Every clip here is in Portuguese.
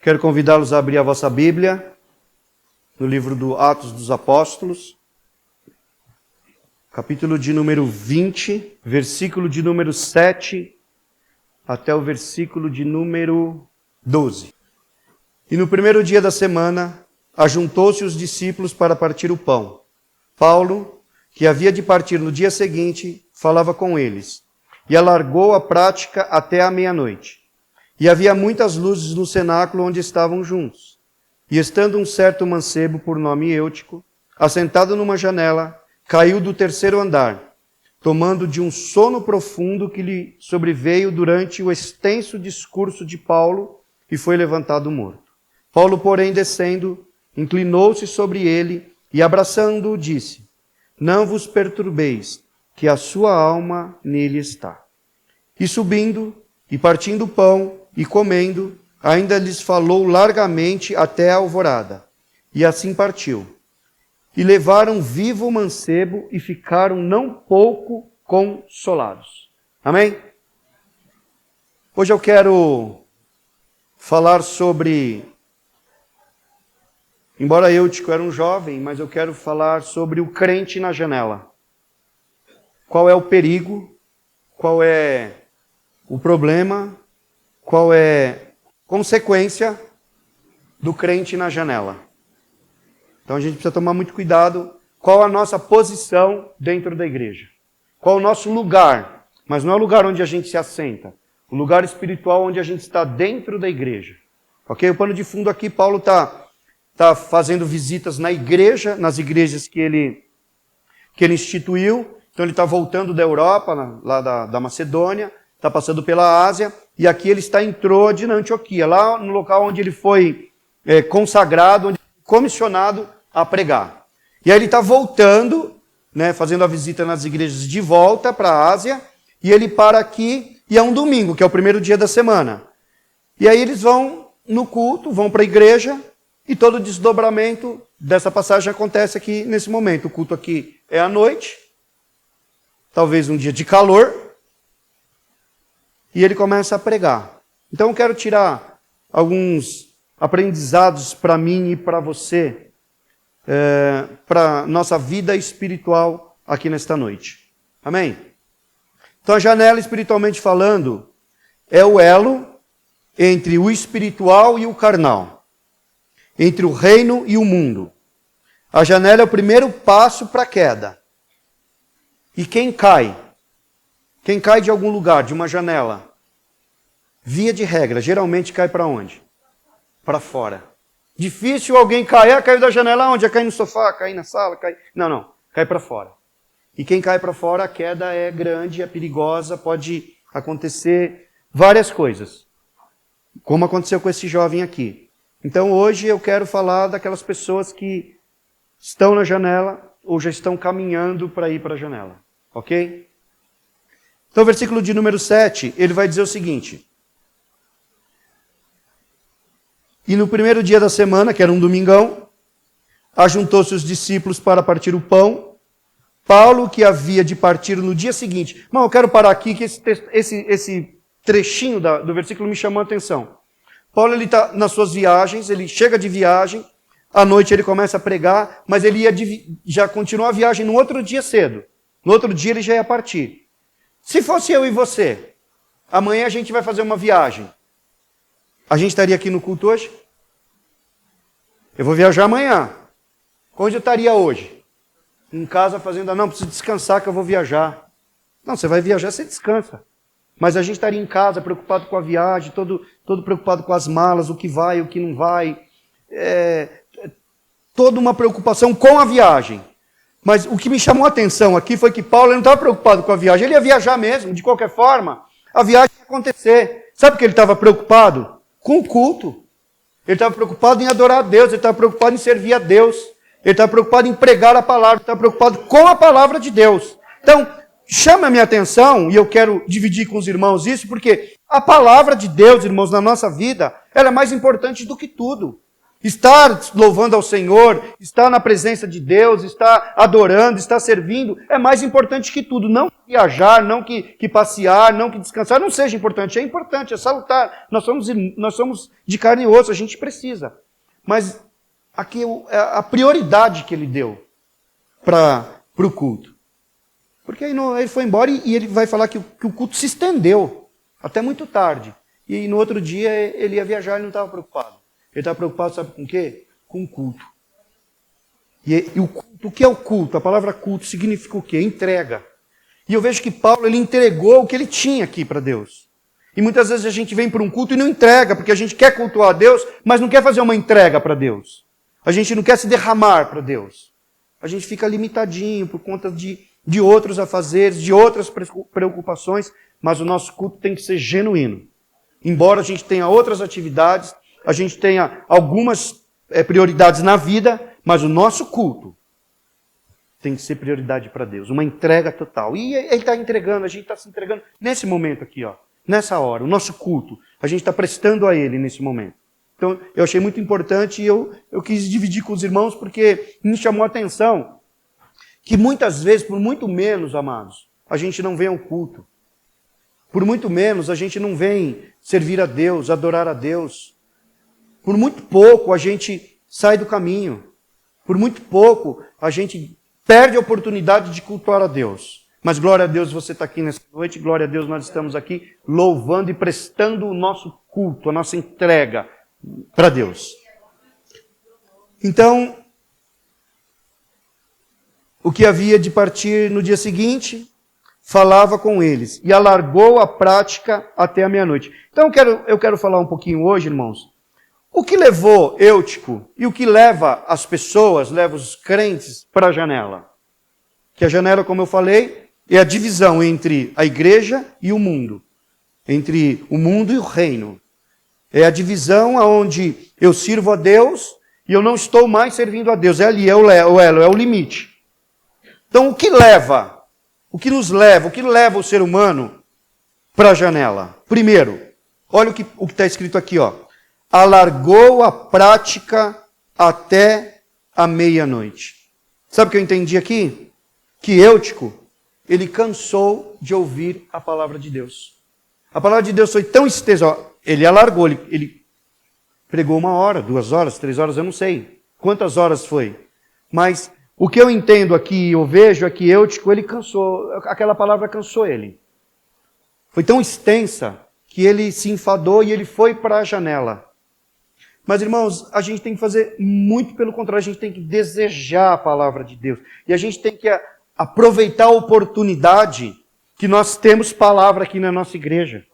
Quero convidá-los a abrir a vossa Bíblia no livro do Atos dos Apóstolos, capítulo de número 20, versículo de número 7 até o versículo de número 12. E no primeiro dia da semana, ajuntou-se os discípulos para partir o pão. Paulo, que havia de partir no dia seguinte, falava com eles, e alargou a prática até a meia-noite. E havia muitas luzes no cenáculo onde estavam juntos. E estando um certo mancebo, por nome Eutico, assentado numa janela, caiu do terceiro andar, tomando de um sono profundo que lhe sobreveio durante o extenso discurso de Paulo, e foi levantado morto. Paulo, porém, descendo, inclinou-se sobre ele e, abraçando-o, disse: Não vos perturbeis, que a sua alma nele está. E subindo, e partindo o pão, e comendo, ainda lhes falou largamente até a alvorada. E assim partiu. E levaram vivo o mancebo e ficaram não pouco consolados. Amém? Hoje eu quero falar sobre... Embora Eutico era um jovem, mas eu quero falar sobre o crente na janela. Qual é o perigo? Qual é o problema? Qual é a consequência do crente na janela? Então a gente precisa tomar muito cuidado. Qual a nossa posição dentro da igreja? Qual o nosso lugar? Mas não é o lugar onde a gente se assenta. O lugar espiritual onde a gente está dentro da igreja. Ok? O pano de fundo aqui, Paulo está fazendo visitas na igreja, nas igrejas que ele instituiu. Então ele está voltando da Europa, lá da Macedônia, está passando pela Ásia, e aqui ele está em Troade, na Antioquia, lá no local onde ele foi consagrado, onde foi comissionado a pregar. E aí ele está voltando, né, fazendo a visita nas igrejas de volta para a Ásia, e ele para aqui, e é um domingo, que é o primeiro dia da semana. E aí eles vão no culto, vão para a igreja, e todo o desdobramento dessa passagem acontece aqui nesse momento. O culto aqui é à noite, talvez um dia de calor, e ele começa a pregar. Então eu quero tirar alguns aprendizados para mim e para você, para nossa vida espiritual aqui nesta noite. Amém? Então a janela, espiritualmente falando, é o elo entre o espiritual e o carnal, entre o reino e o mundo. A janela é o primeiro passo para a queda. E quem cai? Quem cai de algum lugar, de uma janela, via de regra, geralmente cai para onde? Para fora. Difícil alguém cair, caiu da janela onde? Cai no sofá, cai na sala, cai... Não, cai para fora. E quem cai para fora, a queda é grande, é perigosa, pode acontecer várias coisas. Como aconteceu com esse jovem aqui. Então hoje eu quero falar daquelas pessoas que estão na janela ou já estão caminhando para ir para a janela. Ok? Então, versículo de número 7, ele vai dizer o seguinte. E no primeiro dia da semana, que era um domingão, ajuntou-se os discípulos para partir o pão. Paulo, que havia de partir no dia seguinte. Irmão, eu quero parar aqui, que esse trechinho do versículo me chamou a atenção. Paulo, ele está nas suas viagens, ele chega de viagem, à noite ele começa a pregar, mas ele já continua a viagem no outro dia cedo. No outro dia ele já ia partir. Se fosse eu e você, amanhã a gente vai fazer uma viagem. A gente estaria aqui no culto hoje? Eu vou viajar amanhã. Onde eu estaria hoje? Em casa fazendo... Não, preciso descansar que eu vou viajar. Não, você vai viajar, você descansa. Mas a gente estaria em casa, preocupado com a viagem, todo preocupado com as malas, o que vai, o que não vai. Toda uma preocupação com a viagem. Mas o que me chamou a atenção aqui foi que Paulo não estava preocupado com a viagem. Ele ia viajar mesmo, de qualquer forma. A viagem ia acontecer. Sabe por que ele estava preocupado? Com o culto. Ele estava preocupado em adorar a Deus, ele estava preocupado em servir a Deus. Ele estava preocupado em pregar a palavra, ele estava preocupado com a palavra de Deus. Então, chama a minha atenção, e eu quero dividir com os irmãos isso, porque a palavra de Deus, irmãos, na nossa vida, ela é mais importante do que tudo. Estar louvando ao Senhor, estar na presença de Deus, estar adorando, estar servindo, é mais importante que tudo. Não que viajar, não que passear, não que descansar, não seja importante. É importante, é salutar. Nós somos de carne e osso, a gente precisa. Mas aqui é a prioridade que ele deu para o culto. Porque aí ele foi embora e ele vai falar que o culto se estendeu até muito tarde. E no outro dia ele ia viajar e não estava preocupado. Ele estava preocupado, sabe com o quê? Com o culto. E o culto, o que é o culto? A palavra culto significa o quê? Entrega. E eu vejo que Paulo, ele entregou o que ele tinha aqui para Deus. E muitas vezes a gente vem para um culto e não entrega, porque a gente quer cultuar a Deus, mas não quer fazer uma entrega para Deus. A gente não quer se derramar para Deus. A gente fica limitadinho por conta de outros afazeres, de outras preocupações, mas o nosso culto tem que ser genuíno. Embora a gente tenha outras atividades, a gente tenha algumas prioridades na vida, mas o nosso culto tem que ser prioridade para Deus, uma entrega total. E ele está entregando, a gente está se entregando nesse momento aqui, ó, nessa hora, o nosso culto, a gente está prestando a Ele nesse momento. Então, eu achei muito importante e eu quis dividir com os irmãos porque me chamou a atenção que muitas vezes, por muito menos, amados, a gente não vem ao culto. Por muito menos, a gente não vem servir a Deus, adorar a Deus. Por muito pouco, a gente sai do caminho. Por muito pouco, a gente perde a oportunidade de cultuar a Deus. Mas glória a Deus, você está aqui nessa noite, glória a Deus, nós estamos aqui louvando e prestando o nosso culto, a nossa entrega para Deus. Então, o que havia de partir no dia seguinte, falava com eles e alargou a prática até a meia-noite. Então eu quero falar um pouquinho hoje, irmãos, o que levou Eutico e o que leva as pessoas, leva os crentes para a janela. Que a janela, como eu falei, é a divisão entre a igreja e o mundo. Entre o mundo e o reino. É a divisão onde eu sirvo a Deus e eu não estou mais servindo a Deus. É ali, é o elo, é o limite. Então o que leva? O que nos leva? O que leva o ser humano para a janela? Primeiro, olha o que está escrito aqui, ó. Alargou a prática até a meia-noite. Sabe o que eu entendi aqui? Que Eutico, ele cansou de ouvir a palavra de Deus. A palavra de Deus foi tão extensa, ó, ele alargou, ele pregou 1 hora, 2 horas, 3 horas, eu não sei quantas horas foi. Mas o que eu entendo aqui, eu vejo é que Eutico, ele cansou, aquela palavra cansou ele. Foi tão extensa que ele se enfadou e ele foi para a janela. Mas, irmãos, a gente tem que fazer muito pelo contrário, a gente tem que desejar a palavra de Deus. E a gente tem que aproveitar a oportunidade que nós temos palavra aqui na nossa igreja.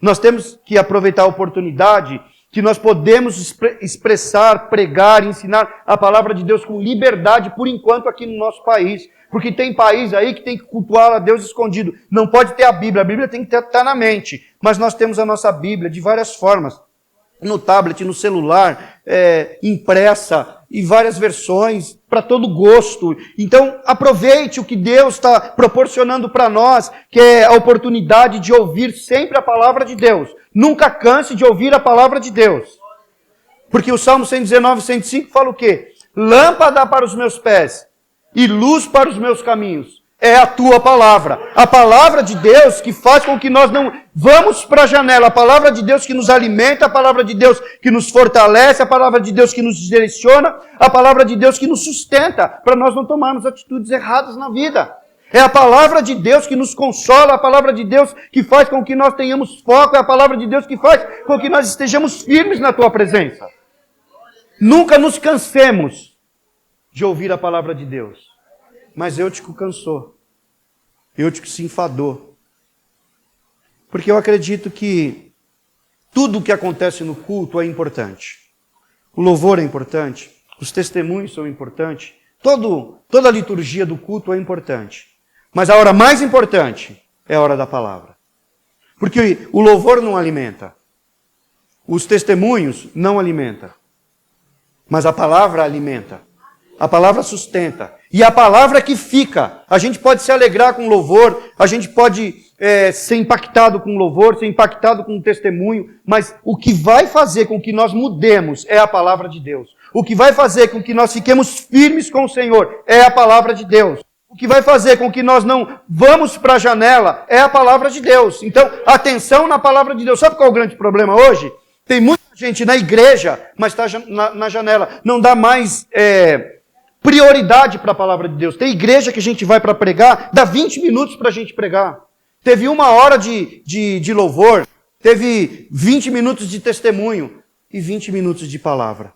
Nós temos que aproveitar a oportunidade que nós podemos expressar, pregar, ensinar a palavra de Deus com liberdade, por enquanto, aqui no nosso país. Porque tem país aí que tem que cultuar a Deus escondido. Não pode ter a Bíblia tem que estar na mente. Mas nós temos a nossa Bíblia de várias formas. No tablet, no celular, impressa, e várias versões, para todo gosto. Então, aproveite o que Deus está proporcionando para nós, que é a oportunidade de ouvir sempre a palavra de Deus. Nunca canse de ouvir a palavra de Deus. Porque o Salmo 119, 105 fala o quê? Lâmpada para os meus pés e luz para os meus caminhos. É a tua palavra. A palavra de Deus que faz com que nós não vamos para a janela. A palavra de Deus que nos alimenta, a palavra de Deus que nos fortalece, a palavra de Deus que nos direciona, a palavra de Deus que nos sustenta, para nós não tomarmos atitudes erradas na vida. É a palavra de Deus que nos consola, a palavra de Deus que faz com que nós tenhamos foco, é a palavra de Deus que faz com que nós estejamos firmes na tua presença. Nunca nos cansemos de ouvir a palavra de Deus. Mas Eutico cansou. Eutico se enfadou. Porque eu acredito que tudo o que acontece no culto é importante. O louvor é importante, os testemunhos são importantes, toda a liturgia do culto é importante. Mas a hora mais importante é a hora da palavra. Porque o louvor não alimenta, os testemunhos não alimentam, mas a palavra alimenta. A palavra sustenta. E a palavra que fica. A gente pode se alegrar com louvor, a gente pode ser impactado com louvor, ser impactado com testemunho, mas o que vai fazer com que nós mudemos é a palavra de Deus. O que vai fazer com que nós fiquemos firmes com o Senhor é a palavra de Deus. O que vai fazer com que nós não vamos para a janela é a palavra de Deus. Então, atenção na palavra de Deus. Sabe qual é o grande problema hoje? Tem muita gente na igreja, mas está na janela. Não dá mais prioridade para a palavra de Deus. Tem igreja que a gente vai para pregar, dá 20 minutos para a gente pregar. Teve 1 hora de louvor, teve 20 minutos de testemunho e 20 minutos de palavra.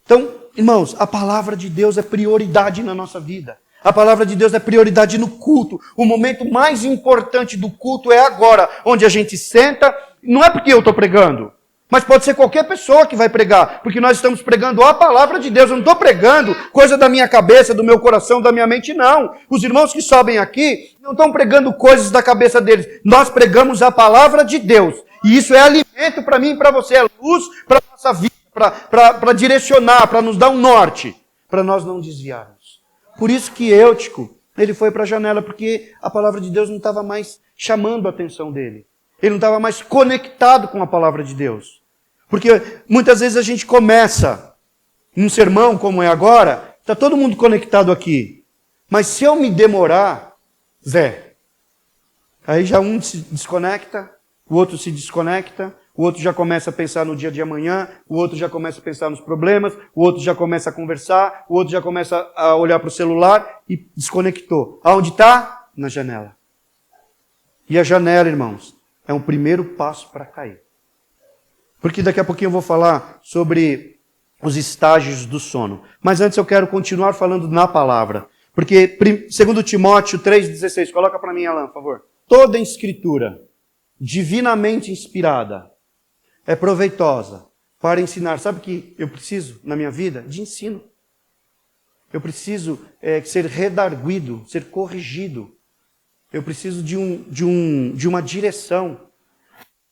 Então, irmãos, a palavra de Deus é prioridade na nossa vida. A palavra de Deus é prioridade no culto. O momento mais importante do culto é agora, onde a gente senta. Não é porque eu estou pregando, mas pode ser qualquer pessoa que vai pregar, porque nós estamos pregando a palavra de Deus. Eu não estou pregando coisa da minha cabeça, do meu coração, da minha mente, não. Os irmãos que sobem aqui não estão pregando coisas da cabeça deles. Nós pregamos a palavra de Deus. E isso é alimento para mim e para você, é luz para a nossa vida, para direcionar, para nos dar um norte, para nós não desviarmos. Por isso que Eutico, ele foi para a janela, porque a palavra de Deus não estava mais chamando a atenção dele. Ele não estava mais conectado com a palavra de Deus. Porque muitas vezes a gente começa num sermão como é agora, está todo mundo conectado aqui. Mas se eu me demorar, Zé, aí já um se desconecta, o outro se desconecta, o outro já começa a pensar no dia de amanhã, o outro já começa a pensar nos problemas, o outro já começa a conversar, o outro já começa a olhar para o celular e desconectou. Aonde está? Na janela. E a janela, irmãos, é um primeiro passo para cair. Porque daqui a pouquinho eu vou falar sobre os estágios do sono. Mas antes eu quero continuar falando na palavra. Porque 2 Timóteo 3,16, coloca para mim, Alan, por favor. Toda escritura, divinamente inspirada, é proveitosa para ensinar. Sabe o que eu preciso na minha vida? De ensino. Eu preciso ser redarguido, ser corrigido. Eu preciso de uma direção.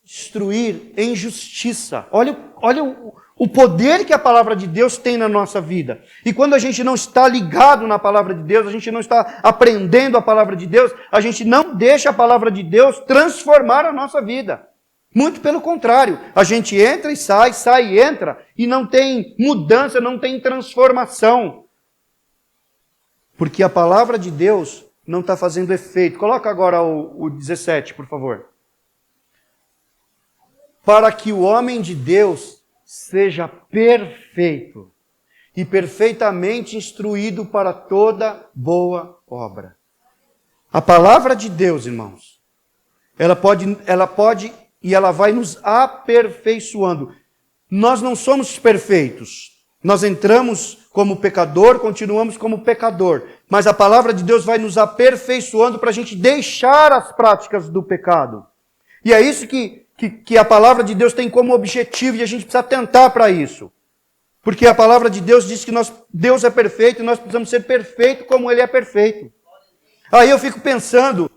Instruir em justiça. Olha o poder que a palavra de Deus tem na nossa vida. E quando a gente não está ligado na palavra de Deus, a gente não está aprendendo a palavra de Deus, a gente não deixa a palavra de Deus transformar a nossa vida. Muito pelo contrário, a gente entra e sai e entra, e não tem mudança, não tem transformação. Porque a palavra de Deus não está fazendo efeito. Coloca agora o 17, por favor. Para que o homem de Deus seja perfeito e perfeitamente instruído para toda boa obra. A palavra de Deus, irmãos, ela pode e ela vai nos aperfeiçoando. Nós não somos perfeitos. Nós entramos como pecador, continuamos como pecador. Mas a palavra de Deus vai nos aperfeiçoando para a gente deixar as práticas do pecado. E é isso que a palavra de Deus tem como objetivo e a gente precisa atentar para isso. Porque a palavra de Deus diz que Deus é perfeito e nós precisamos ser perfeitos como Ele é perfeito. Aí eu fico pensando,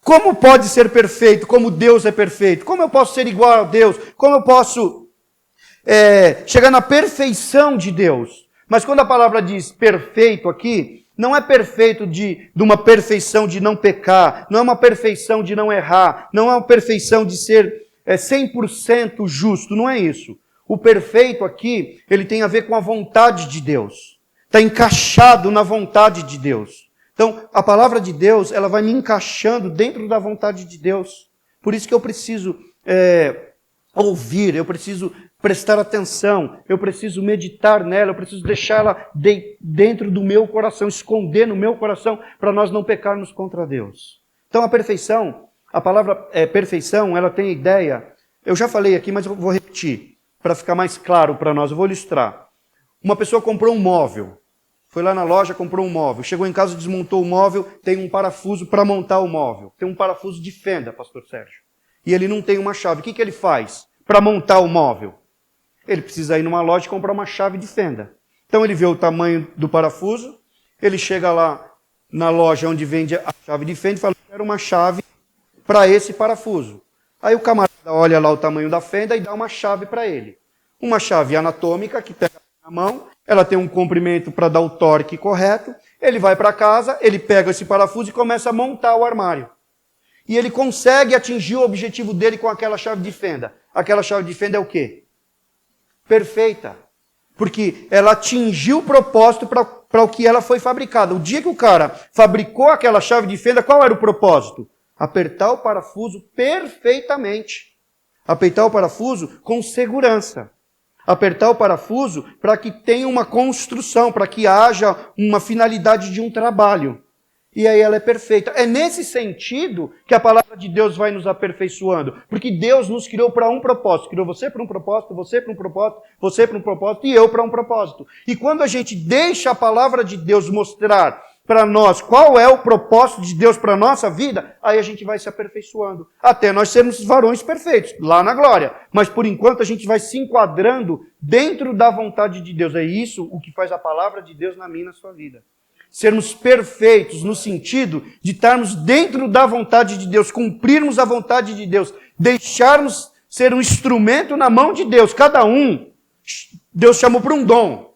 como pode ser perfeito como Deus é perfeito? Como eu posso ser igual a Deus? Como eu posso chegar na perfeição de Deus? Mas quando a palavra diz perfeito aqui, não é perfeito de uma perfeição de não pecar, não é uma perfeição de não errar, não é uma perfeição de ser 100% justo, não é isso. O perfeito aqui, ele tem a ver com a vontade de Deus. Está encaixado na vontade de Deus. Então, a palavra de Deus, ela vai me encaixando dentro da vontade de Deus. Por isso que eu preciso ouvir, eu preciso prestar atenção, eu preciso meditar nela, eu preciso deixá-la dentro do meu coração, esconder no meu coração, para nós não pecarmos contra Deus. Então, a palavra perfeição, ela tem ideia, eu já falei aqui, mas eu vou repetir, para ficar mais claro para nós, eu vou ilustrar. Uma pessoa comprou um móvel, foi lá na loja, comprou um móvel, chegou em casa, desmontou o móvel, tem um parafuso para montar o móvel, tem um parafuso de fenda, pastor Sérgio, e ele não tem uma chave. O que ele faz para montar o móvel? Ele precisa ir numa loja e comprar uma chave de fenda. Então ele vê o tamanho do parafuso, ele chega lá na loja onde vende a chave de fenda e fala, eu quero uma chave para esse parafuso. Aí o camarada olha lá o tamanho da fenda e dá uma chave para ele. Uma chave anatômica que pega na mão ela tem um comprimento para dar o torque correto, ele vai para casa, ele pega esse parafuso e começa a montar o armário. E ele consegue atingir o objetivo dele com aquela chave de fenda. Aquela chave de fenda é o quê? Perfeita. Porque ela atingiu o propósito para o que ela foi fabricada. O dia que o cara fabricou aquela chave de fenda, qual era o propósito? Apertar o parafuso perfeitamente. Apertar o parafuso com segurança. Apertar o parafuso para que tenha uma construção, para que haja uma finalidade de um trabalho. E aí ela é perfeita. É nesse sentido que a palavra de Deus vai nos aperfeiçoando. Porque Deus nos criou para um propósito. Criou você para um propósito, você para um propósito, você para um propósito e eu para um propósito. E quando a gente deixa a palavra de Deus mostrar para nós qual é o propósito de Deus para a nossa vida, aí a gente vai se aperfeiçoando. Até nós sermos varões perfeitos, lá na glória. Mas por enquanto a gente vai se enquadrando dentro da vontade de Deus. É isso o que faz a palavra de Deus na minha e na sua vida. Sermos perfeitos no sentido de estarmos dentro da vontade de Deus, cumprirmos a vontade de Deus, deixarmos ser um instrumento na mão de Deus. Cada um, Deus chamou para um dom.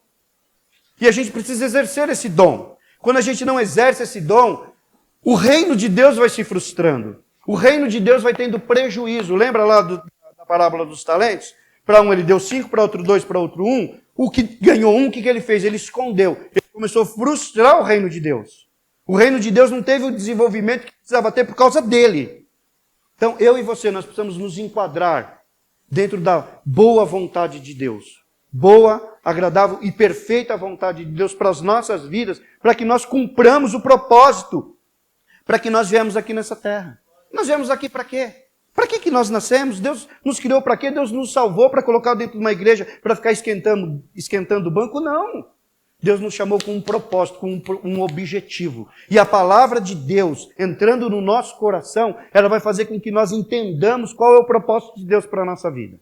E a gente precisa exercer esse dom. Quando a gente não exerce esse dom, o reino de Deus vai se frustrando. O reino de Deus vai tendo prejuízo. Lembra lá da parábola dos talentos? Para um ele deu 5, para outro 2, para outro 1. O que ganhou 1, o que ele fez? Ele escondeu. Ele começou a frustrar o reino de Deus. O reino de Deus não teve o desenvolvimento que precisava ter por causa dele. Então, eu e você, nós precisamos nos enquadrar dentro da boa vontade de Deus. Boa, agradável e perfeita vontade de Deus para as nossas vidas, para que nós cumpramos o propósito, para que nós viemos aqui nessa terra. Nós viemos aqui para quê? Para que nós nascemos? Deus nos criou para quê? Deus nos salvou para colocar dentro de uma igreja para ficar esquentando o banco? Não. Deus nos chamou com um propósito, com um objetivo. E a palavra de Deus, entrando no nosso coração, ela vai fazer com que nós entendamos qual é o propósito de Deus para a nossa vida.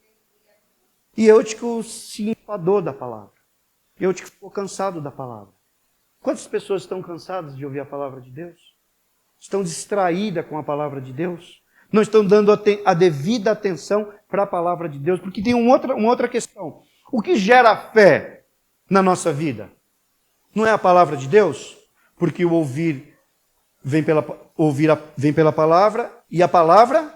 E Eutico se enfadou da palavra. Eutico ficou cansado da palavra. Quantas pessoas estão cansadas de ouvir a palavra de Deus? Estão distraídas com a palavra de Deus? Não estão dando a devida atenção para a palavra de Deus? Porque tem uma outra questão. O que gera fé na nossa vida? Não é a palavra de Deus? Porque o ouvir vem pela palavra e a palavra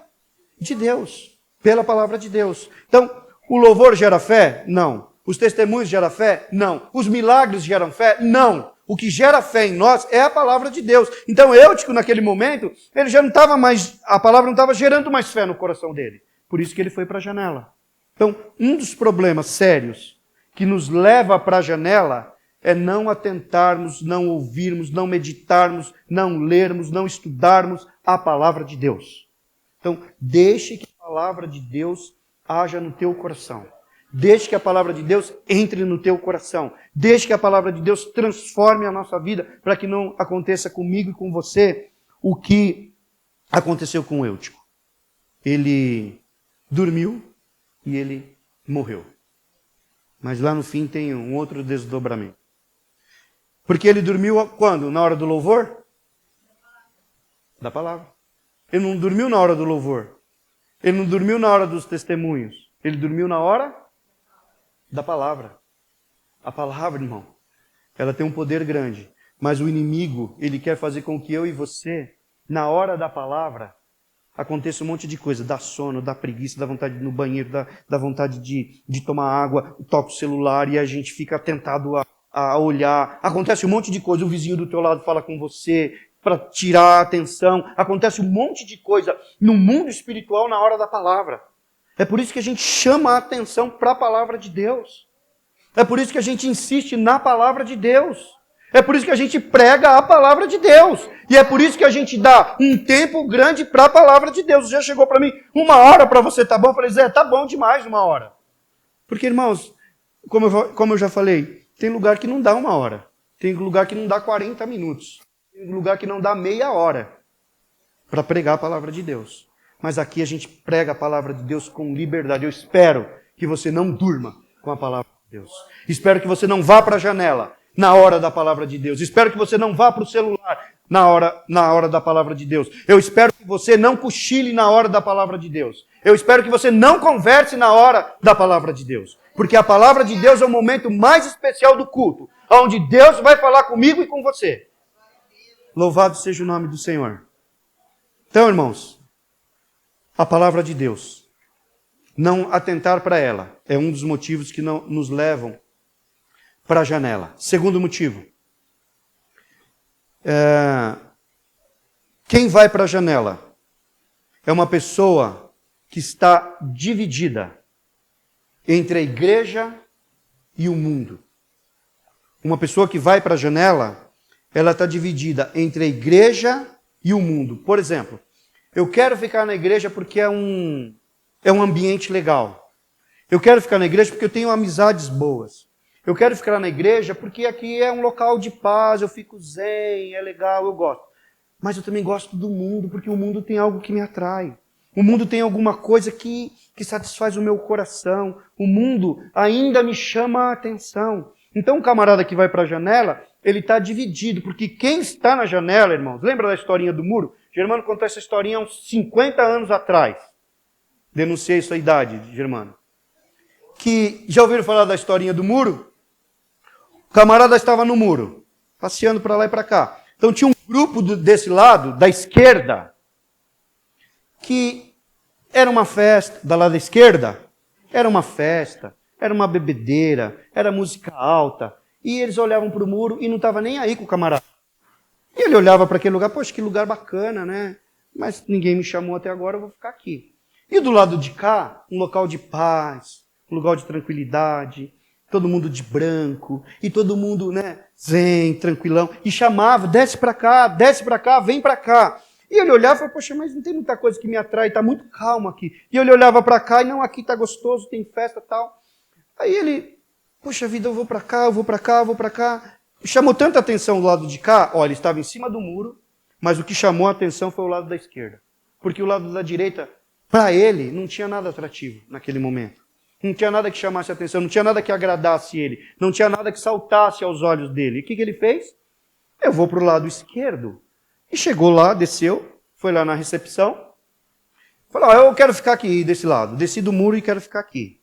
de Deus. Pela palavra de Deus. Então, o louvor gera fé? Não. Os testemunhos geram fé? Não. Os milagres geram fé? Não. O que gera fé em nós é a palavra de Deus. Então, Eutico, naquele momento, ele já não estava mais, a palavra não estava gerando mais fé no coração dele. Por isso que ele foi para a janela. Então, um dos problemas sérios que nos leva para a janela é não atentarmos, não ouvirmos, não meditarmos, não lermos, não estudarmos a palavra de Deus. Então, deixe que a palavra de Deus haja no teu coração. Deixe que a palavra de Deus entre no teu coração. Deixe que a palavra de Deus transforme a nossa vida para que não aconteça comigo e com você o que aconteceu com o Eutico. Ele dormiu e ele morreu. Mas lá no fim tem um outro desdobramento. Porque ele dormiu quando? Na hora do louvor? Da palavra. Ele não dormiu na hora do louvor. Ele não dormiu na hora dos testemunhos. Ele dormiu na hora da palavra. A palavra, irmão, ela tem um poder grande. Mas o inimigo, ele quer fazer com que eu e você, na hora da palavra, aconteça um monte de coisa. Dá sono, dá preguiça, dá vontade de ir no banheiro, dá vontade de tomar água, toca o celular e a gente fica tentado a olhar. Acontece um monte de coisa. O vizinho do teu lado fala com você para tirar a atenção. Acontece um monte de coisa no mundo espiritual na hora da palavra. É por isso que a gente chama a atenção para a palavra de Deus. É por isso que a gente insiste na palavra de Deus. É por isso que a gente prega a palavra de Deus. E é por isso que a gente dá um tempo grande para a palavra de Deus. Já chegou para mim, 1 hora para você, tá bom? Eu falei, Zé, tá bom demais 1 hora. Porque, irmãos, como eu já falei, tem lugar que não dá 1 hora. Tem lugar que não dá 40 minutos. Tem lugar que não dá meia hora para pregar a palavra de Deus. Mas aqui a gente prega a palavra de Deus com liberdade. Eu espero que você não durma com a palavra de Deus. Espero que você não vá para a janela na hora da palavra de Deus. Espero que você não vá para o celular na hora da palavra de Deus. Eu espero que você não cochile na hora da palavra de Deus. Eu espero que você não converse na hora da palavra de Deus. Porque a palavra de Deus é o momento mais especial do culto, onde Deus vai falar comigo e com você. Louvado seja o nome do Senhor. Então, irmãos, a palavra de Deus, não atentar para ela, é um dos motivos que não nos levam para a janela. Segundo motivo, quem vai para a janela é uma pessoa que está dividida entre a igreja e o mundo. Uma pessoa que vai para a janela, ela está dividida entre a igreja e o mundo. Por exemplo, eu quero ficar na igreja porque é um ambiente legal. Eu quero ficar na igreja porque eu tenho amizades boas. Eu quero ficar na igreja porque aqui é um local de paz, eu fico zen, é legal, eu gosto. Mas eu também gosto do mundo, porque o mundo tem algo que me atrai. O mundo tem alguma coisa que satisfaz o meu coração. O mundo ainda me chama a atenção. Então o camarada que vai para a janela, ele está dividido, porque quem está na janela, irmãos, lembra da historinha do muro? Germano contou essa historinha há uns 50 anos atrás. Denunciei sua idade, Germano. Que já ouviram falar da historinha do muro? O camarada estava no muro, passeando para lá e para cá. Então tinha um grupo desse lado, da esquerda, que era uma festa, da lado da esquerda, era uma festa, era uma bebedeira, era música alta. E eles olhavam para o muro e não estavam nem aí com o camarada. E ele olhava para aquele lugar, poxa, que lugar bacana, né? Mas ninguém me chamou até agora, eu vou ficar aqui. E do lado de cá, um local de paz, um lugar de tranquilidade, todo mundo de branco, e todo mundo, né, zen, tranquilão, e chamava, desce para cá, vem para cá. E ele olhava e falava, poxa, mas não tem muita coisa que me atrai, está muito calmo aqui. E ele olhava para cá, e não, aqui está gostoso, tem festa e tal. Aí ele, poxa vida, eu vou para cá, eu vou para cá, eu vou para cá. Chamou tanta atenção do lado de cá, olha, ele estava em cima do muro, mas o que chamou a atenção foi o lado da esquerda. Porque o lado da direita, para ele, não tinha nada atrativo naquele momento. Não tinha nada que chamasse a atenção, não tinha nada que agradasse ele, não tinha nada que saltasse aos olhos dele. E o que ele fez? Eu vou para o lado esquerdo. E chegou lá, desceu, foi lá na recepção, falou, eu quero ficar aqui desse lado, desci do muro e quero ficar aqui.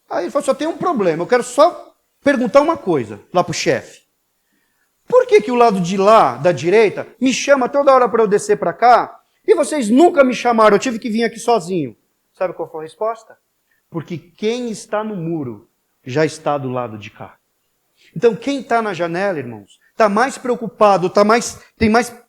Aí ele falou, só tem um problema, eu quero só perguntar uma coisa lá para o chefe. Por que o lado de lá, da direita, me chama toda hora para eu descer para cá, e vocês nunca me chamaram, eu tive que vir aqui sozinho? Sabe qual foi a resposta? Porque quem está no muro já está do lado de cá. Então quem está na janela, irmãos, está mais preocupado, tem mais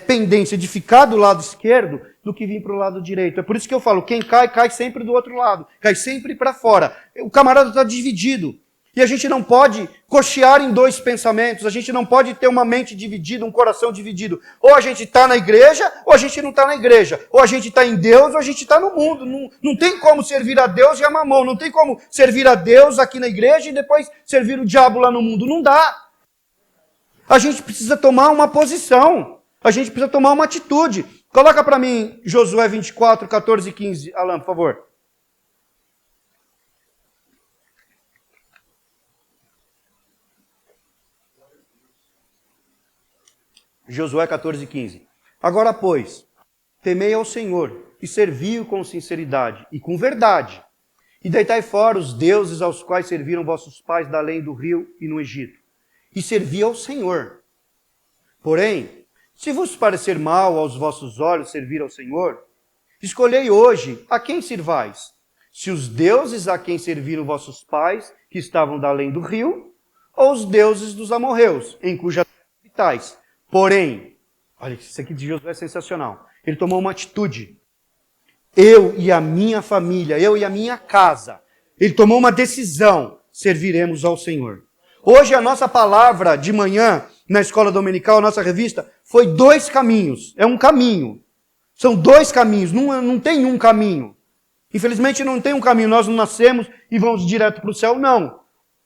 pendência de ficar do lado esquerdo do que vir para o lado direito. É por isso que eu falo, quem cai, cai sempre do outro lado, cai sempre para fora. O camarada está dividido. E a gente não pode cochear em dois pensamentos, a gente não pode ter uma mente dividida, um coração dividido. Ou a gente está na igreja, ou a gente não está na igreja. Ou a gente está em Deus, ou a gente está no mundo. Não tem como servir a Deus e a mamão. Não tem como servir a Deus aqui na igreja e depois servir o diabo lá no mundo. Não dá. A gente precisa tomar uma posição. A gente precisa tomar uma atitude. Coloca para mim Josué 24, 14 e 15, Alan, por favor. Josué 14, 15. Agora, pois, temei ao Senhor e servi-o com sinceridade e com verdade. E deitai fora os deuses aos quais serviram vossos pais da além do rio e no Egito. E servi ao Senhor. Porém, se vos parecer mal aos vossos olhos servir ao Senhor, escolhei hoje a quem sirvais. Se os deuses a quem serviram vossos pais, que estavam da além do rio, ou os deuses dos amorreus, em cuja terra habitais. Porém, olha, isso aqui de Josué é sensacional. Ele tomou uma atitude. Eu e a minha família, eu e a minha casa. Ele tomou uma decisão. Serviremos ao Senhor. Hoje a nossa palavra de manhã, na escola dominical, a nossa revista, foi 2 caminhos. É um caminho. São 2 caminhos, não tem um caminho. Infelizmente não tem um caminho. Nós não nascemos e vamos direto para o céu, não.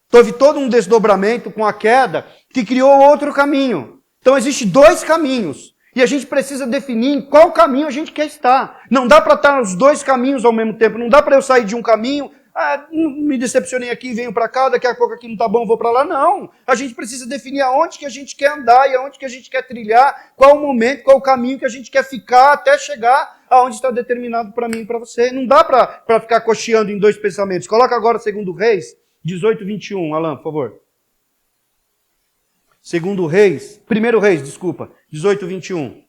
Teve todo um desdobramento com a queda que criou outro caminho. Então existem 2 caminhos. E a gente precisa definir em qual caminho a gente quer estar. Não dá para estar nos 2 caminhos ao mesmo tempo. Não dá para eu sair de um caminho, me decepcionei aqui, venho para cá, daqui a pouco aqui não está bom, vou para lá. Não, a gente precisa definir aonde que a gente quer andar e aonde que a gente quer trilhar, qual o momento, qual o caminho que a gente quer ficar até chegar aonde está determinado para mim e para você. Não dá para ficar cocheando em dois pensamentos. Coloca agora 2 Reis 18, 21, Alan, por favor. 1 Reis, 18, 21.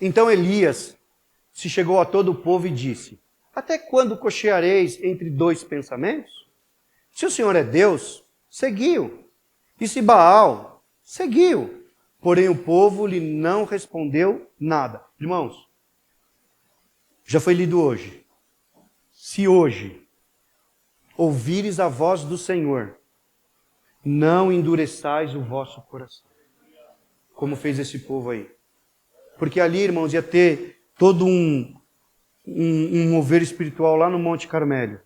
Então Elias se chegou a todo o povo e disse: até quando cocheareis entre dois pensamentos? Se o Senhor é Deus, seguiu. E se Baal, seguiu. Porém o povo lhe não respondeu nada. Irmãos, já foi lido hoje. Se hoje ouvires a voz do Senhor, não endureçais o vosso coração. Como fez esse povo aí. Porque ali, irmãos, ia ter todo um mover espiritual lá no Monte Carmelo.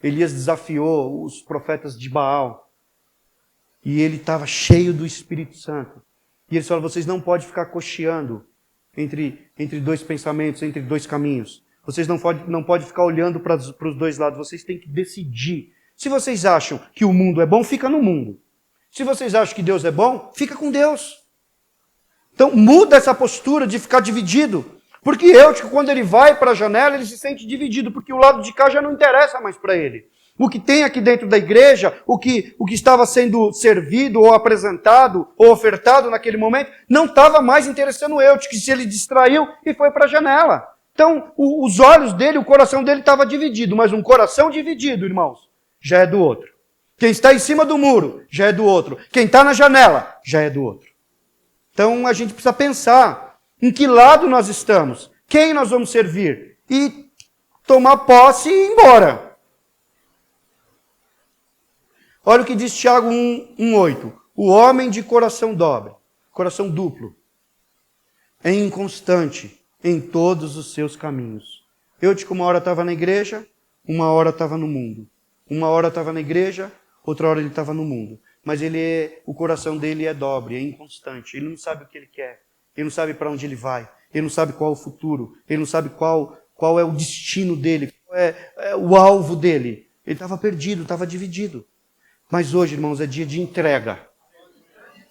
Elias desafiou os profetas de Baal. E ele estava cheio do Espírito Santo. E ele falou: vocês não podem ficar cocheando entre dois pensamentos, entre dois caminhos. Vocês não podem ficar olhando para os dois lados. Vocês têm que decidir. Se vocês acham que o mundo é bom, fica no mundo. Se vocês acham que Deus é bom, fica com Deus. Então muda essa postura de ficar dividido. Porque Eutico, quando ele vai para a janela, ele se sente dividido, porque o lado de cá já não interessa mais para ele. O que tem aqui dentro da igreja, o que estava sendo servido, ou apresentado, ou ofertado naquele momento, não estava mais interessando o Eutico, se ele distraiu e foi para a janela. Então, os olhos dele, o coração dele estava dividido, mas um coração dividido, irmãos, já é do outro. Quem está em cima do muro, já é do outro. Quem está na janela, já é do outro. Então a gente precisa pensar em que lado nós estamos, quem nós vamos servir e tomar posse e ir embora. Olha o que diz Tiago 1:8. O homem de coração dobre, coração duplo, é inconstante em todos os seus caminhos. Eutico uma hora estava na igreja, uma hora estava no mundo. Uma hora estava na igreja, outra hora ele estava no mundo. Mas o coração dele é dobre, é inconstante. Ele não sabe o que ele quer. Ele não sabe para onde ele vai. Ele não sabe qual é o futuro. Ele não sabe qual é o destino dele, qual é o alvo dele. Ele estava perdido, estava dividido. Mas hoje, irmãos, é dia de entrega.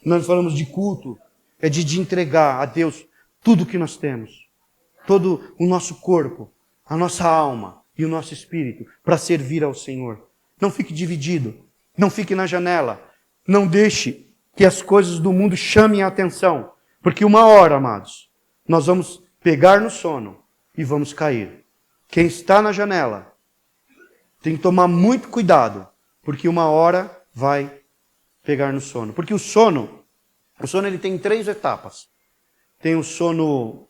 Nós falamos de culto. É dia de entregar a Deus tudo o que nós temos. Todo o nosso corpo, a nossa alma e o nosso espírito para servir ao Senhor. Não fique dividido. Não fique na janela. Não deixe que as coisas do mundo chamem a atenção. Porque uma hora, amados, nós vamos pegar no sono e vamos cair. Quem está na janela tem que tomar muito cuidado, porque uma hora vai pegar no sono. Porque o sono ele tem 3 etapas. Tem o sono,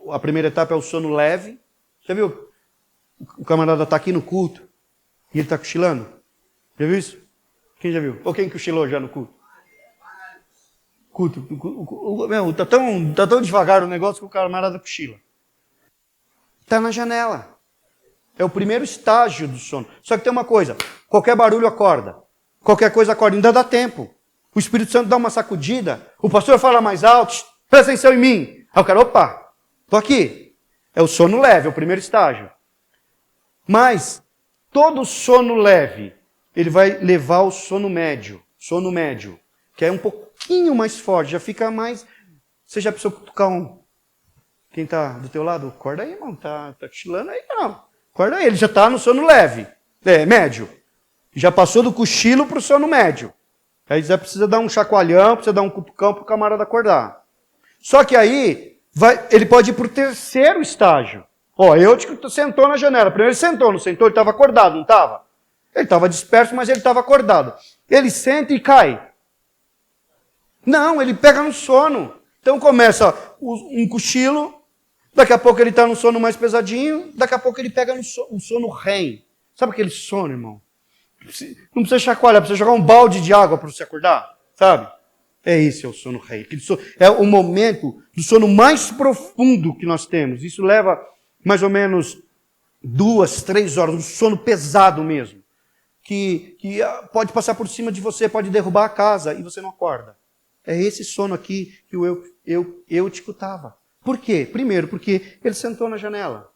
a primeira etapa é o sono leve. Já viu? O camarada está aqui no culto e ele está cochilando. Já viu isso? Quem já viu? Ou quem cochilou já no culto? Está tão devagar o negócio que o camarada cochila. Está na janela. É o primeiro estágio do sono. Só que tem uma coisa, qualquer barulho acorda. Qualquer coisa acorda, ainda dá tempo. O Espírito Santo dá uma sacudida, o pastor fala mais alto, presta atenção em mim. Aí o cara, opa, estou aqui. É o sono leve, é o primeiro estágio. Mas todo sono leve, ele vai levar ao sono médio, que é um pouquinho mais forte, já fica mais... Você já precisou cutucar quem está do teu lado? Acorda aí, irmão, tá cochilando aí, não. Acorda aí, ele já está no sono leve, médio. Já passou do cochilo para o sono médio. Aí já precisa dar um chacoalhão, precisa dar um cutucão para o camarada acordar. Só que aí, ele pode ir para o terceiro estágio. Eutico sentou na janela. Primeiro ele sentou, não sentou? Ele estava acordado, não estava? Ele estava disperso, mas ele estava acordado. Ele senta e cai. Não, ele pega no sono. Então começa um cochilo, daqui a pouco ele está no sono mais pesadinho, daqui a pouco ele pega no sono REM. Sabe aquele sono, irmão? Não precisa chacoalhar, precisa jogar um balde de água para você acordar, sabe? Esse é o sono REM. É o momento do sono mais profundo que nós temos. Isso leva mais ou menos 2, 3 horas, um sono pesado mesmo. que pode passar por cima de você, pode derrubar a casa e você não acorda. É esse sono aqui que o Eutico estava. Por quê? Primeiro, porque ele sentou na janela.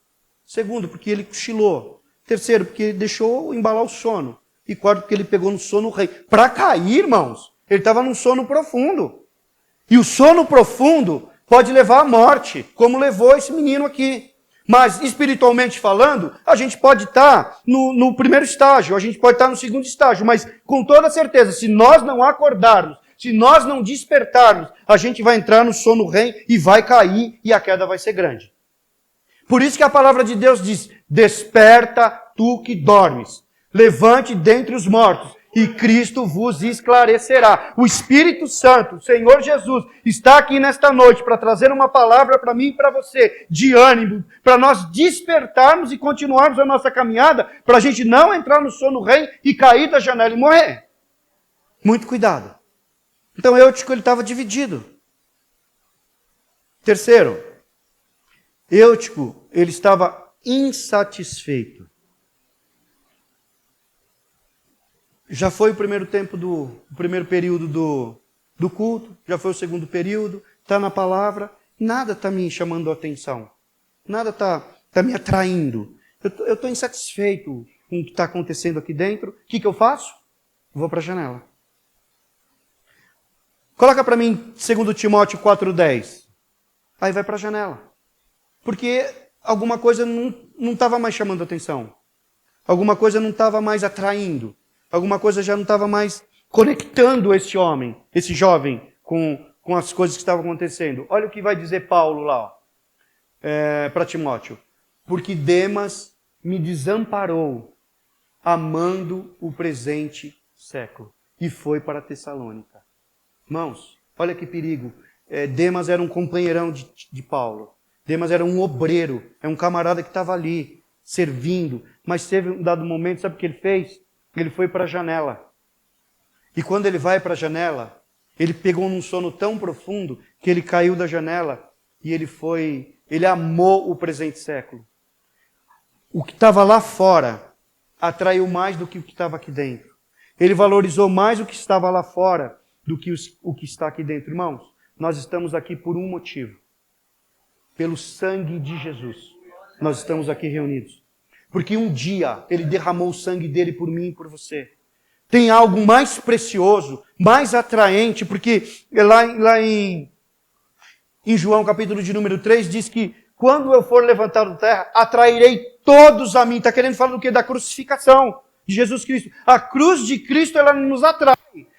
Segundo, porque ele cochilou. Terceiro, porque ele deixou embalar o sono. E quarto, porque ele pegou no sono rei. Para cair, irmãos, ele estava num sono profundo. E o sono profundo pode levar à morte, como levou esse menino aqui. Mas, espiritualmente falando, a gente pode estar no primeiro estágio, a gente pode estar no segundo estágio, mas com toda certeza, se nós não acordarmos, se nós não despertarmos, a gente vai entrar no sono REM e vai cair e a queda vai ser grande. Por isso que a palavra de Deus diz, desperta tu que dormes, levante dentre os mortos e Cristo vos esclarecerá. O Espírito Santo, o Senhor Jesus, está aqui nesta noite para trazer uma palavra para mim e para você, de ânimo, para nós despertarmos e continuarmos a nossa caminhada, para a gente não entrar no sono REM e cair da janela e morrer. Muito cuidado. Então Eutico, ele estava dividido. Terceiro, Eutico, ele estava insatisfeito. Já foi o primeiro tempo o primeiro período do culto, já foi o segundo período, está na palavra, nada está me chamando a atenção, nada está me atraindo. Eu estou insatisfeito com o que está acontecendo aqui dentro. O que eu faço? Vou para a janela. Coloca para mim 2 Timóteo 4,10. Aí vai para a janela. Porque alguma coisa não estava mais chamando a atenção. Alguma coisa não estava mais atraindo. Alguma coisa já não estava mais conectando esse homem, esse jovem, com as coisas que estavam acontecendo. Olha o que vai dizer Paulo lá, para Timóteo. Porque Demas me desamparou, amando o presente século, e foi para Tessalônica. Irmãos, olha que perigo. Demas era um companheirão de Paulo. Demas era um obreiro, é um camarada que estava ali, servindo. Mas teve um dado momento, sabe o que ele fez? Ele foi para a janela. E quando ele vai para a janela, ele pegou num sono tão profundo que ele caiu da janela e ele amou o presente século. O que estava lá fora atraiu mais do que o que estava aqui dentro. Ele valorizou mais o que estava lá fora do que o que está aqui dentro. Irmãos, nós estamos aqui por um motivo. Pelo sangue de Jesus. Nós estamos aqui reunidos. Porque um dia Ele derramou o sangue dele por mim e por você. Tem algo mais precioso, mais atraente, porque lá em João, capítulo de número 3, diz que quando eu for levantado da terra, atrairei todos a mim. Está querendo falar do quê? Da crucificação de Jesus Cristo. A cruz de Cristo, ela nos atrai.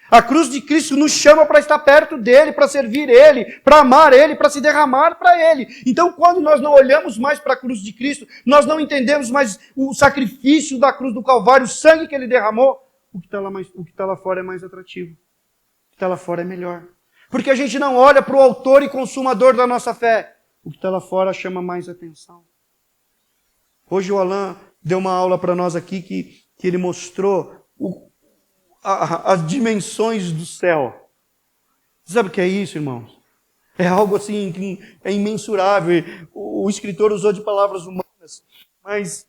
A cruz de Cristo nos chama para estar perto dele, para servir ele, para amar ele, para se derramar para ele. Então, quando nós não olhamos mais para a cruz de Cristo, nós não entendemos mais o sacrifício da cruz do Calvário, o sangue que ele derramou, o que está lá fora é mais atrativo. O que está lá fora é melhor. Porque a gente não olha para o autor e consumador da nossa fé. O que está lá fora chama mais atenção. Hoje o Alain deu uma aula para nós aqui que ele mostrou as dimensões do céu. Sabe o que é isso, irmãos? É algo assim que é imensurável. O escritor usou de palavras humanas, mas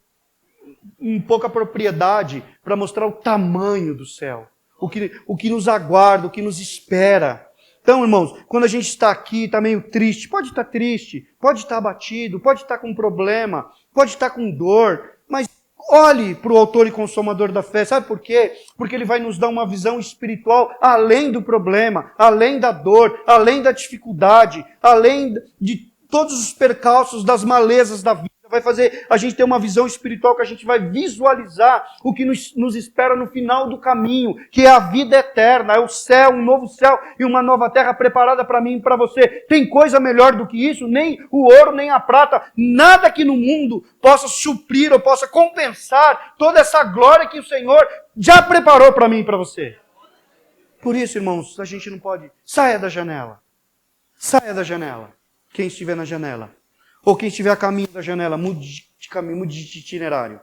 em pouca propriedade para mostrar o tamanho do céu. O que nos aguarda, o que nos espera. Então, irmãos, quando a gente está aqui, está meio triste, pode estar abatido, pode estar com problema, pode estar com dor, mas olhe para o autor e consumador da fé. Sabe por quê? Porque ele vai nos dar uma visão espiritual além do problema, além da dor, além da dificuldade, além de todos os percalços das malezas da vida. Vai fazer a gente ter uma visão espiritual que a gente vai visualizar o que nos espera no final do caminho, que é a vida eterna, é o céu, um novo céu e uma nova terra preparada para mim e para você. Tem coisa melhor do que isso? Nem o ouro, nem a prata, nada que no mundo possa suprir ou possa compensar toda essa glória que o Senhor já preparou para mim e para você. Por isso, irmãos, a gente não pode... Saia da janela. Saia da janela. Quem estiver na janela. Ou quem estiver a caminho da janela, mude de caminho, mude de itinerário.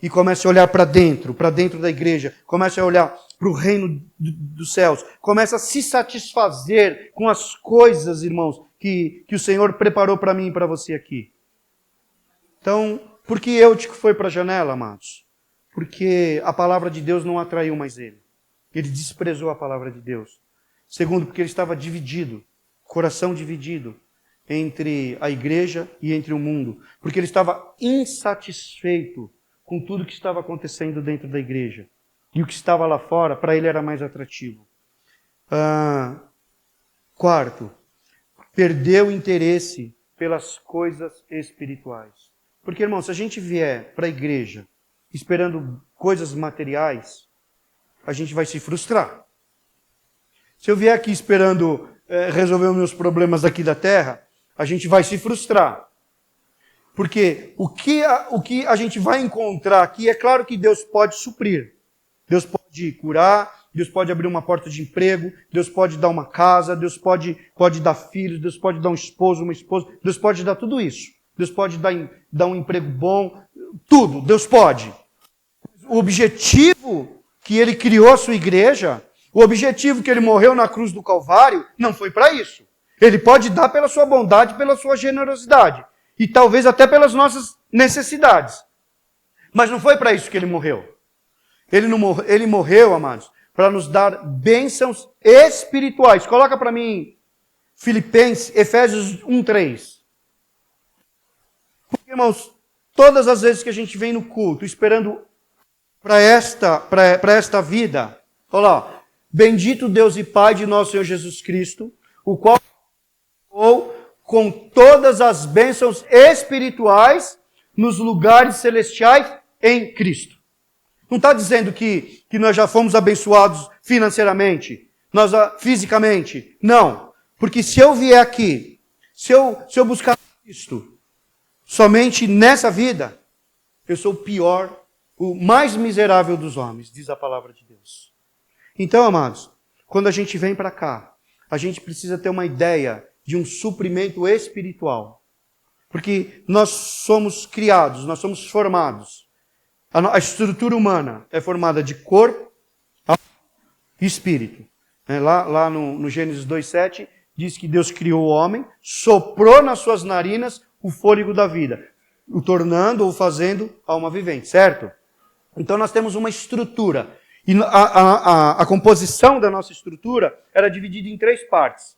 E comece a olhar para dentro da igreja. Comece a olhar para o reino dos céus. Comece a se satisfazer com as coisas, irmãos, que o Senhor preparou para mim e para você aqui. Então, por que Eutico foi para a janela, amados? porque a palavra de Deus não atraiu mais ele. Ele desprezou a palavra de Deus. Segundo, porque ele estava dividido, coração dividido entre a igreja e entre o mundo. Porque ele estava insatisfeito com tudo que estava acontecendo dentro da igreja. E o que estava lá fora, para ele era mais atrativo. Quarto, perdeu interesse pelas coisas espirituais. Porque, irmão, se a gente vier para a igreja esperando coisas materiais, a gente vai se frustrar. Se eu vier aqui esperando resolver os meus problemas aqui da terra, a gente vai se frustrar. Porque o que a gente vai encontrar aqui, é claro que Deus pode suprir. Deus pode curar, Deus pode abrir uma porta de emprego, Deus pode dar uma casa, Deus pode dar filhos, Deus pode dar um esposo, uma esposa, Deus pode dar tudo isso. Deus pode dar um emprego bom, tudo, Deus pode. O objetivo que Ele criou a sua igreja, o objetivo que Ele morreu na cruz do Calvário, não foi para isso. Ele pode dar pela sua bondade, pela sua generosidade, e talvez até pelas nossas necessidades. Mas não foi para isso que Ele morreu. Ele morreu, amados, para nos dar bênçãos espirituais. Coloca para mim Efésios 1:3. Porque, irmãos, todas as vezes que a gente vem no culto esperando para esta vida, olha lá, bendito Deus e Pai de nosso Senhor Jesus Cristo, o qual com todas as bênçãos espirituais nos lugares celestiais em Cristo. Não está dizendo que nós já fomos abençoados financeiramente, fisicamente. Não. Porque se eu vier aqui, se eu buscar Cristo somente nessa vida, eu sou o pior, o mais miserável dos homens, diz a palavra de Deus. Então, amados, quando a gente vem para cá, a gente precisa ter uma ideia de um suprimento espiritual. Porque nós somos criados, nós somos formados. A estrutura humana é formada de corpo e espírito. Lá no Gênesis 2:7 diz que Deus criou o homem, soprou nas suas narinas o fôlego da vida, o tornando ou fazendo alma vivente, certo? Então nós temos uma estrutura. E a composição da nossa estrutura era dividida em 3 partes.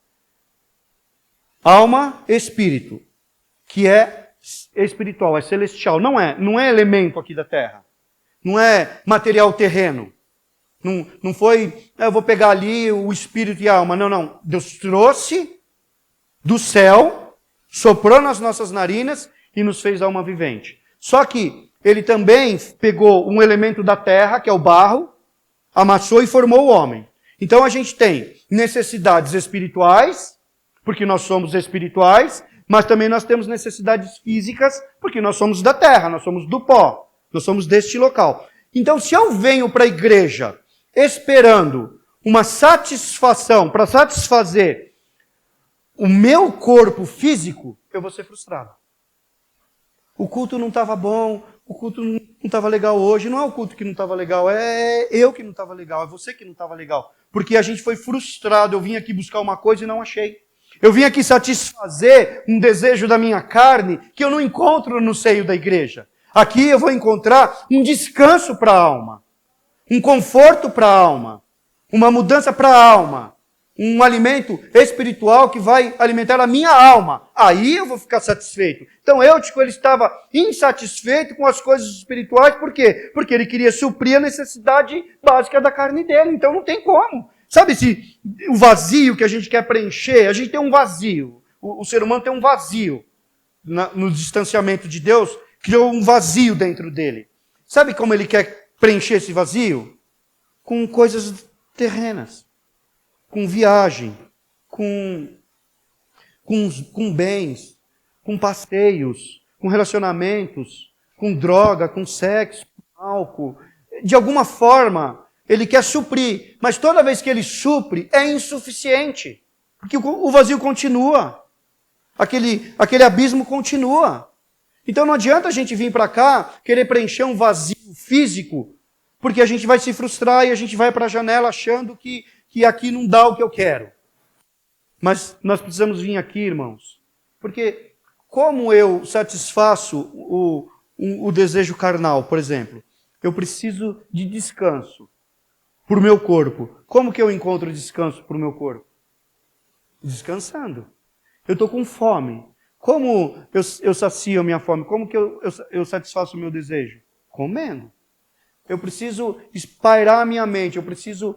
Alma, espírito, que é espiritual, é celestial. Não é elemento aqui da terra. Não é material terreno. Não foi, eu vou pegar ali o espírito e a alma. Não. Deus trouxe do céu, soprou nas nossas narinas e nos fez alma vivente. Só que Ele também pegou um elemento da terra, que é o barro, amassou e formou o homem. Então a gente tem necessidades espirituais, porque nós somos espirituais, mas também nós temos necessidades físicas, porque nós somos da terra, nós somos do pó, nós somos deste local. Então, se eu venho para a igreja esperando uma satisfação, para satisfazer o meu corpo físico, eu vou ser frustrado. O culto não estava bom, o culto não estava legal hoje. Não é o culto que não estava legal, é eu que não estava legal, é você que não estava legal. Porque a gente foi frustrado, eu vim aqui buscar uma coisa e não achei. Eu vim aqui satisfazer um desejo da minha carne que eu não encontro no seio da igreja. Aqui eu vou encontrar um descanso para a alma, um conforto para a alma, uma mudança para a alma, um alimento espiritual que vai alimentar a minha alma. Aí eu vou ficar satisfeito. Então Eutico, ele estava insatisfeito com as coisas espirituais, por quê? Porque ele queria suprir a necessidade básica da carne dele, então não tem como. Sabe se o vazio que a gente quer preencher, a gente tem um vazio. O ser humano tem um vazio. No distanciamento de Deus, criou um vazio dentro dele. Sabe como ele quer preencher esse vazio? Com coisas terrenas. Com viagem. Com bens. Com passeios. Com relacionamentos. Com droga, com sexo, com álcool. De alguma forma, ele quer suprir. Mas toda vez que ele supre, é insuficiente. Porque o vazio continua. Aquele abismo continua. Então não adianta a gente vir para cá, querer preencher um vazio físico, porque a gente vai se frustrar e a gente vai para a janela achando que aqui não dá o que eu quero. Mas nós precisamos vir aqui, irmãos, porque como eu satisfaço o desejo carnal, por exemplo? eu preciso de descanso para o meu corpo. Como que eu encontro descanso para o meu corpo? Descansando. Eu estou com fome. Como eu sacio a minha fome? Como que eu satisfaço o meu desejo? Comendo. Eu preciso espairar a minha mente. Eu preciso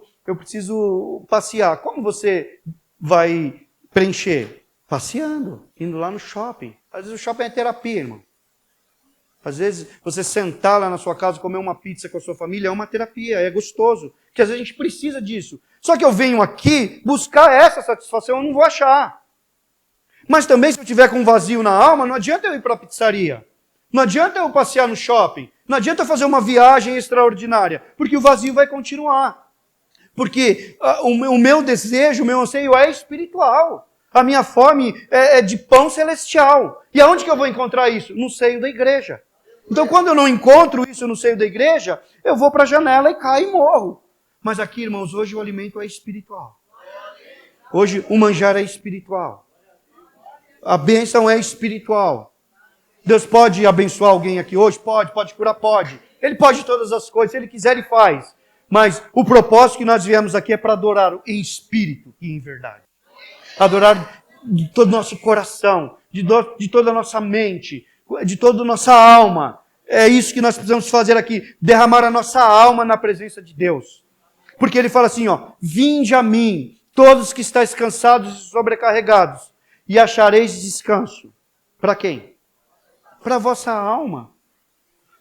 passear. Como você vai preencher? Passeando. Indo lá no shopping. Às vezes o shopping é terapia, irmão. Às vezes você sentar lá na sua casa, comer uma pizza com a sua família, é uma terapia, é gostoso. Porque às vezes a gente precisa disso. Só que eu venho aqui buscar essa satisfação, eu não vou achar. Mas também se eu tiver com um vazio na alma, não adianta eu ir para a pizzaria. Não adianta eu passear no shopping. Não adianta eu fazer uma viagem extraordinária. Porque o vazio vai continuar. Porque o meu desejo, o meu anseio é espiritual. A minha fome é de pão celestial. E aonde que eu vou encontrar isso? No seio da igreja. Então, quando eu não encontro isso no seio da igreja, eu vou para a janela e caio e morro. Mas aqui, irmãos, hoje o alimento é espiritual. Hoje o manjar é espiritual. A bênção é espiritual. Deus pode abençoar alguém aqui hoje? Pode curar? Pode. Ele pode todas as coisas, se Ele quiser, Ele faz. Mas o propósito que nós viemos aqui é para adorar em espírito e em verdade. Adorar de todo o nosso coração, de toda a nossa mente, de toda a nossa alma. É isso que nós precisamos fazer aqui, derramar a nossa alma na presença de Deus. Porque Ele fala assim, vinde a mim, todos que estáis cansados e sobrecarregados, e achareis descanso. Para quem? Para a vossa alma.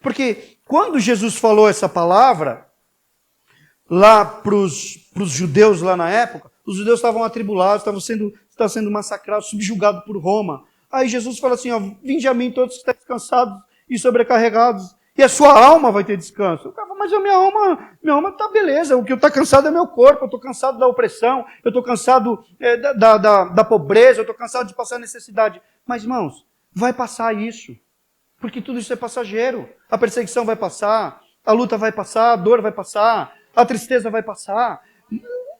Porque quando Jesus falou essa palavra, lá para os judeus lá na época, os judeus estavam atribulados, estavam sendo massacrados, subjugados por Roma. Aí Jesus fala assim, vinde a mim todos que estáis cansados e sobrecarregados, e a sua alma vai ter descanso. Mas a minha alma está beleza, o que está cansado é meu corpo, eu estou cansado da opressão, eu estou cansado da pobreza, eu estou cansado de passar necessidade. Mas, irmãos, vai passar isso, porque tudo isso é passageiro. A perseguição vai passar, a luta vai passar, a dor vai passar, a tristeza vai passar.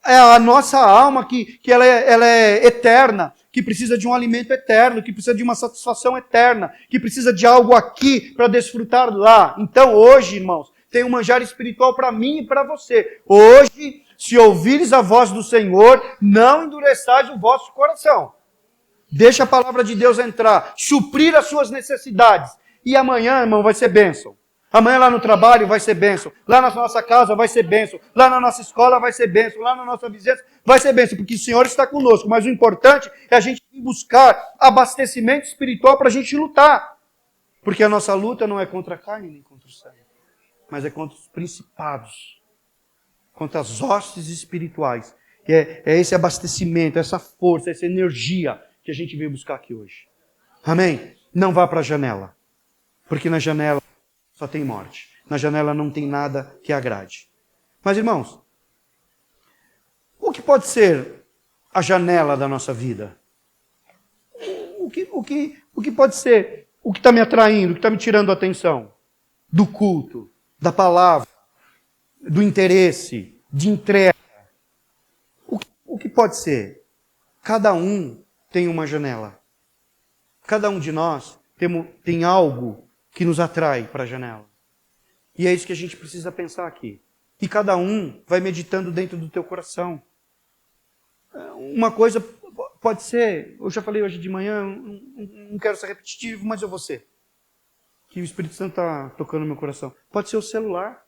É a nossa alma que ela é eterna, que precisa de um alimento eterno, que precisa de uma satisfação eterna, que precisa de algo aqui para desfrutar lá. Então hoje, irmãos, tem um manjar espiritual para mim e para você. Hoje, se ouvires a voz do Senhor, não endureçais o vosso coração. Deixa a palavra de Deus entrar, suprir as suas necessidades. E amanhã, irmão, vai ser bênção. Amanhã lá no trabalho vai ser bênção. Lá na nossa casa vai ser bênção. Lá na nossa escola vai ser bênção. Lá na nossa vizinhança vai ser bênção. Porque o Senhor está conosco. Mas o importante é a gente buscar abastecimento espiritual para a gente lutar. Porque a nossa luta não é contra a carne nem contra o sangue. Mas é contra os principados. Contra as hostes espirituais. É esse abastecimento, essa força, essa energia que a gente veio buscar aqui hoje. Amém? Não vá para a janela. Porque na janela só tem morte. Na janela não tem nada que agrade. Mas, irmãos, o que pode ser a janela da nossa vida? O que pode ser o que está me atraindo, o que está me tirando a atenção? Do culto, da palavra, do interesse, de entrega. O que pode ser? Cada um tem uma janela. Cada um de nós tem algo que nos atrai para a janela. E é isso que a gente precisa pensar aqui. E cada um vai meditando dentro do teu coração. Uma coisa pode ser, eu já falei hoje de manhã, não quero ser repetitivo, mas eu vou ser. Que o Espírito Santo está tocando no meu coração. Pode ser o celular.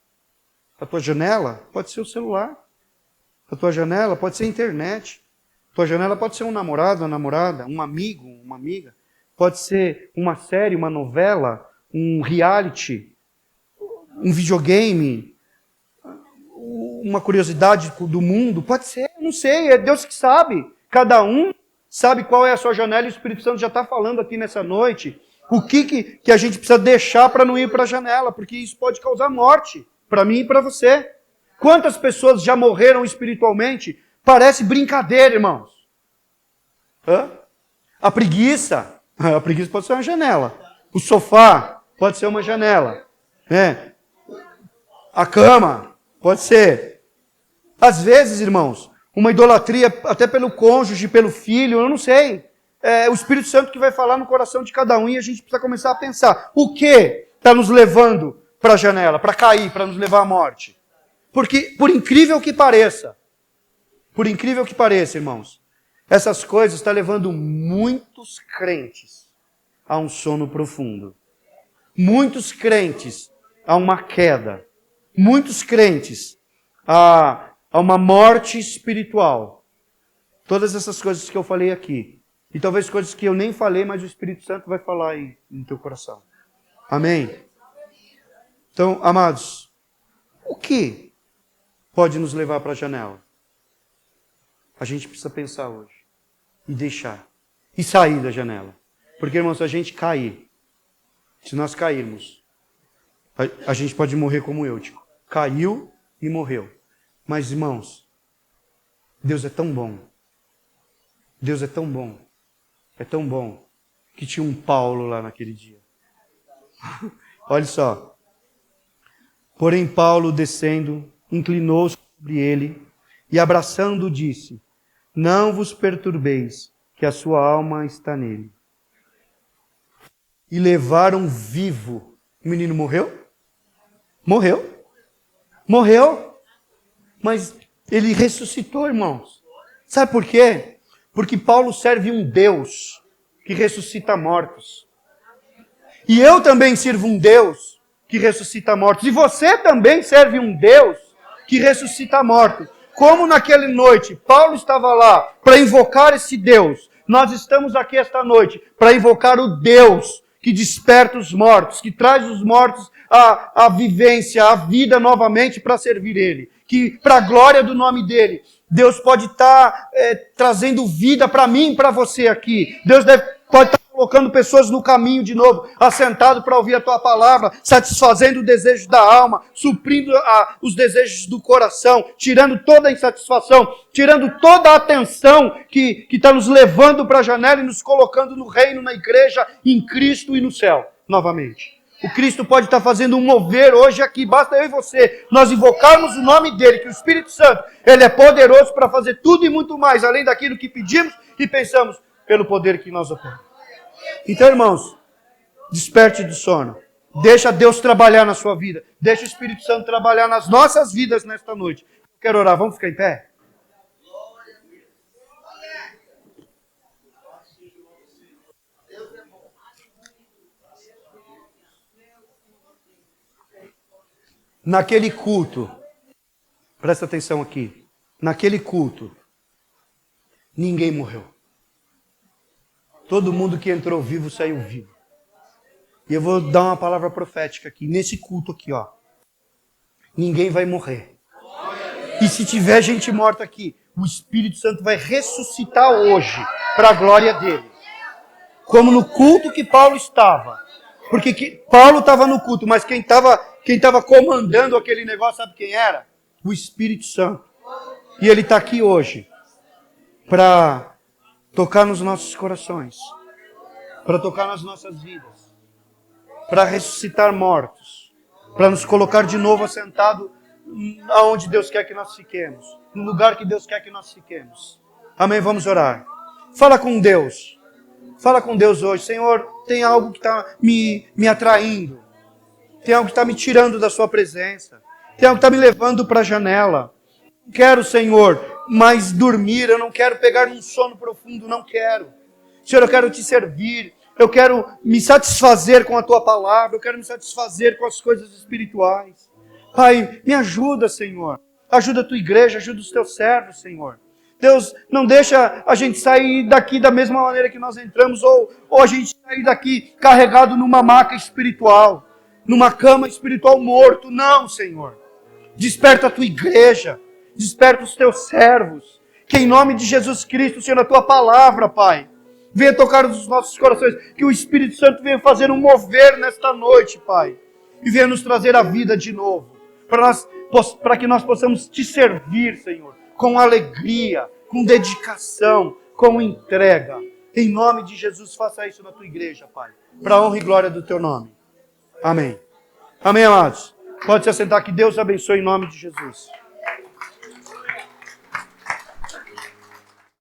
A tua janela pode ser o celular. A tua janela pode ser a internet. A tua janela pode ser um namorado, uma namorada, um amigo, uma amiga. Pode ser uma série, uma novela, um reality, um videogame, uma curiosidade do mundo. Pode ser, não sei, é Deus que sabe. Cada um sabe qual é a sua janela e o Espírito Santo já está falando aqui nessa noite. O que a gente precisa deixar para não ir para a janela, porque isso pode causar morte para mim e para você. Quantas pessoas já morreram espiritualmente? Parece brincadeira, irmãos. A preguiça pode ser uma janela. O sofá pode ser uma janela. A cama pode ser. Às vezes, irmãos, uma idolatria até pelo cônjuge, pelo filho, eu não sei. É o Espírito Santo que vai falar no coração de cada um e a gente precisa começar a pensar. O que está nos levando para a janela, para cair, para nos levar à morte. Porque, por incrível que pareça, irmãos, essas coisas estão levando muitos crentes a um sono profundo. Muitos crentes a uma queda. Muitos crentes a uma morte espiritual. Todas essas coisas que eu falei aqui. E talvez coisas que eu nem falei, mas o Espírito Santo vai falar aí no teu coração. Amém? Então, amados, o que pode nos levar para a janela? A gente precisa pensar hoje. E deixar. E sair da janela. Porque, irmãos, se a gente cair, se nós cairmos, a gente pode morrer como Eutico. Caiu e morreu. Mas, irmãos, Deus é tão bom. Deus é tão bom. É tão bom que tinha um Paulo lá naquele dia. Olha só. Porém, Paulo, descendo, inclinou-se sobre ele e, abraçando-o, disse: não vos perturbeis, que a sua alma está nele. E levaram vivo. O menino morreu? Morreu. Morreu. Mas ele ressuscitou, irmãos. Sabe por quê? Porque Paulo serve um Deus que ressuscita mortos. E eu também sirvo um Deus que ressuscita mortos. E você também serve um Deus que ressuscita mortos. Como naquela noite Paulo estava lá para invocar esse Deus, nós estamos aqui esta noite para invocar o Deus que desperta os mortos, que traz os mortos à vivência, à vida novamente para servir Ele. Que para a glória do nome dEle, Deus pode estar trazendo vida para mim e para você aqui. Deus pode estar colocando pessoas no caminho de novo, assentado para ouvir a tua palavra, satisfazendo o desejo da alma, suprindo os desejos do coração, tirando toda a insatisfação, tirando toda a atenção que está nos levando para a janela e nos colocando no reino, na igreja, em Cristo e no céu, novamente. O Cristo pode estar fazendo um mover hoje aqui, basta eu e você, nós invocarmos o nome dEle, que o Espírito Santo, Ele é poderoso para fazer tudo e muito mais, além daquilo que pedimos e pensamos, pelo poder que nós operamos. Então, irmãos, desperte do sono. Deixa Deus trabalhar na sua vida. Deixa o Espírito Santo trabalhar nas nossas vidas nesta noite. Quero orar, vamos ficar em pé? Naquele culto, presta atenção aqui, naquele culto, ninguém morreu. Todo mundo que entrou vivo saiu vivo. E eu vou dar uma palavra profética aqui, nesse culto aqui, ó. Ninguém vai morrer. E se tiver gente morta aqui, o Espírito Santo vai ressuscitar hoje, para a glória dele. Como no culto que Paulo estava. Porque Paulo estava no culto, mas quem estava comandando aquele negócio, sabe quem era? O Espírito Santo. E ele está aqui hoje para tocar nos nossos corações, para tocar nas nossas vidas, para ressuscitar mortos, para nos colocar de novo assentado aonde Deus quer que nós fiquemos, no lugar que Deus quer que nós fiquemos. Amém? Vamos orar. Fala com Deus. Fala com Deus hoje. Senhor, tem algo que está me atraindo. Tem algo que está me tirando da sua presença. Tem algo que está me levando para a janela. Não quero, Senhor, mais dormir. Eu não quero pegar um sono profundo. Não quero. Senhor, eu quero te servir. Eu quero me satisfazer com a tua palavra. Eu quero me satisfazer com as coisas espirituais. Pai, me ajuda, Senhor. Ajuda a tua igreja, ajuda os teus servos, Senhor. Deus, não deixa a gente sair daqui da mesma maneira que nós entramos, ou a gente sair daqui carregado numa maca espiritual, numa cama espiritual morto. Não, Senhor. Desperta a tua igreja, desperta os teus servos, que em nome de Jesus Cristo, Senhor, a tua palavra, Pai, venha tocar nos nossos corações, que o Espírito Santo venha fazer um mover nesta noite, Pai, e venha nos trazer a vida de novo, para que nós possamos te servir, Senhor, com alegria, com dedicação, com entrega. Em nome de Jesus, faça isso na tua igreja, Pai, para a honra e glória do teu nome. Amém. Amém, amados. Pode se assentar, que Deus abençoe em nome de Jesus.